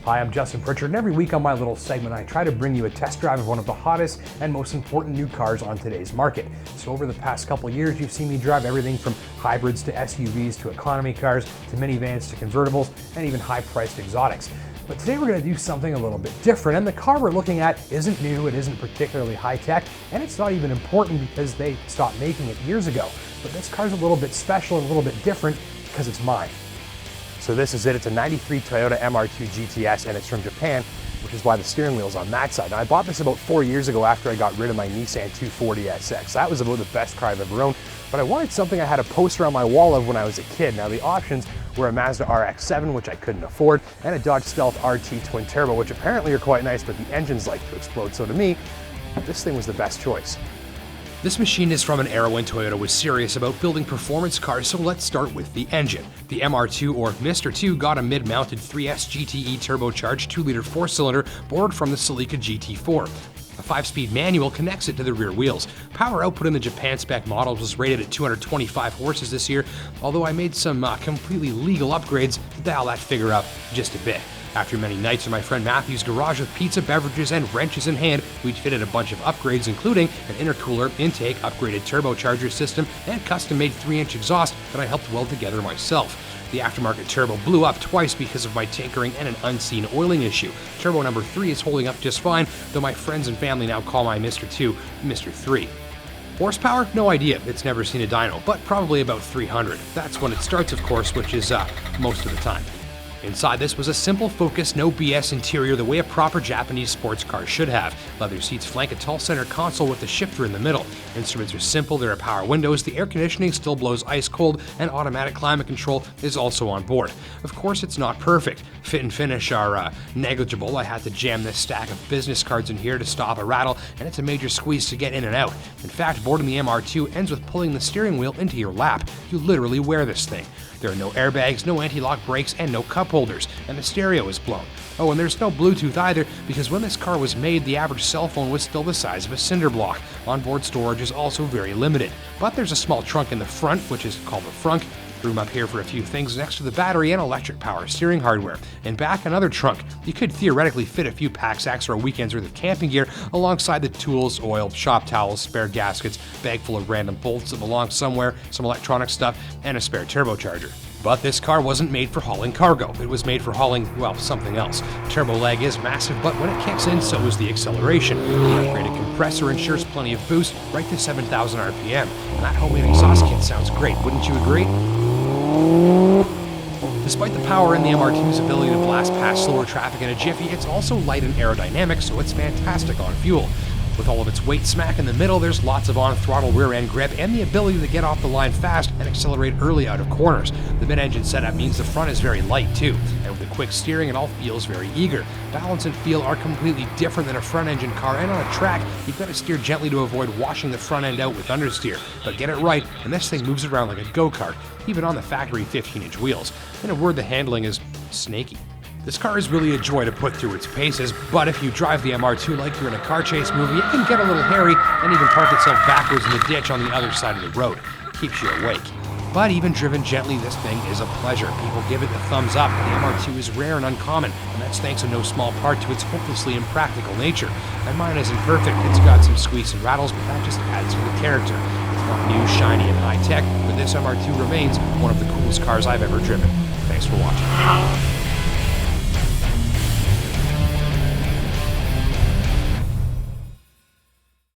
Hi, I'm Justin Pritchard, and every week on my little segment, I try to bring you a test drive of one of the hottest and most important new cars on today's market. So over the past couple years, you've seen me drive everything from hybrids to SUVs to economy cars to minivans to convertibles and even high-priced exotics. But today we're going to do something a little bit different, and the car we're looking at isn't new, it isn't particularly high-tech, and it's not even important because they stopped making it years ago. But this car's a little bit special and a little bit different because it's mine. So this is it. It's a 93 Toyota MR2 GTS, and it's from Japan, which is why the steering wheel's on that side. Now, I bought this about 4 years ago after I got rid of my Nissan 240 SX. That was about the best car I've ever owned, but I wanted something I had a poster on my wall of when I was a kid. Now, the options were a Mazda RX-7, which I couldn't afford, and a Dodge Stealth RT twin turbo, which apparently are quite nice, but the engines like to explode. So to me, this thing was the best choice. This machine is from an era when Toyota was serious about building performance cars, so let's start with the engine. The MR2, or Mr. 2, got a mid-mounted 3S GTE turbocharged 2-liter 4-cylinder borrowed from the Celica GT4. A 5-speed manual connects it to the rear wheels. Power output in the Japan spec models was rated at 225 horses this year, although I made some completely legal upgrades to dial that figure up just a bit. After many nights in my friend Matthew's garage with pizza, beverages, and wrenches in hand, we'd fitted a bunch of upgrades, including an intercooler, intake, upgraded turbocharger system, and custom-made 3-inch exhaust that I helped weld together myself. The aftermarket turbo blew up twice because of my tinkering and an unseen oiling issue. Turbo number 3 is holding up just fine, though my friends and family now call my Mr. 2 Mr. 3. Horsepower? No idea. It's never seen a dyno, but probably about 300. That's when it starts, of course, which is most of the time. Inside this was a simple, focused, no BS interior the way a proper Japanese sports car should have. Leather seats flank a tall center console with a shifter in the middle. Instruments are simple, there are power windows, the air conditioning still blows ice cold, and automatic climate control is also on board. Of course, it's not perfect. Fit and finish are negligible. I had to jam this stack of business cards in here to stop a rattle, and it's a major squeeze to get in and out. In fact, boarding the MR2 ends with pulling the steering wheel into your lap. You literally wear this thing. There are no airbags, no anti-lock brakes, and no cup holders, and the stereo is blown. Oh, and there's no Bluetooth either, because when this car was made, the average cell phone was still the size of a cinder block. Onboard storage is also very limited. But there's a small trunk in the front, which is called the frunk. Room up here for a few things next to the battery and electric power steering hardware. And back, another trunk. You could theoretically fit a few pack-sacks or a weekend's worth of camping gear alongside the tools, oil, shop towels, spare gaskets, bag full of random bolts that belong somewhere, some electronic stuff, and a spare turbocharger. But this car wasn't made for hauling cargo. It was made for hauling, well, something else. Turbo lag is massive, but when it kicks in, so is the acceleration. The upgraded compressor ensures plenty of boost, right to 7,000 RPM. And that homemade exhaust kit sounds great, wouldn't you agree? Despite the power and the MR2's ability to blast past slower traffic in a jiffy, it's also light and aerodynamic, so it's fantastic on fuel. With all of its weight smack in the middle, there's lots of on-throttle rear-end grip and the ability to get off the line fast and accelerate early out of corners. The mid-engine setup means the front is very light too, and with the quick steering it all feels very eager. Balance and feel are completely different than a front-engine car, and on a track, you've got to steer gently to avoid washing the front end out with understeer. But get it right, and this thing moves around like a go-kart, even on the factory 15-inch wheels. In a word, the handling is snaky. This car is really a joy to put through its paces, but if you drive the MR2 like you're in a car chase movie, it can get a little hairy and even park itself backwards in the ditch on the other side of the road. Keeps you awake. But even driven gently, this thing is a pleasure. People give it the thumbs up. The MR2 is rare and uncommon, and that's thanks in no small part to its hopelessly impractical nature. And mine isn't perfect. It's got some squeaks and rattles, but that just adds to the character. It's not new, shiny, and high-tech, but this MR2 remains one of the coolest cars I've ever driven. Thanks for watching.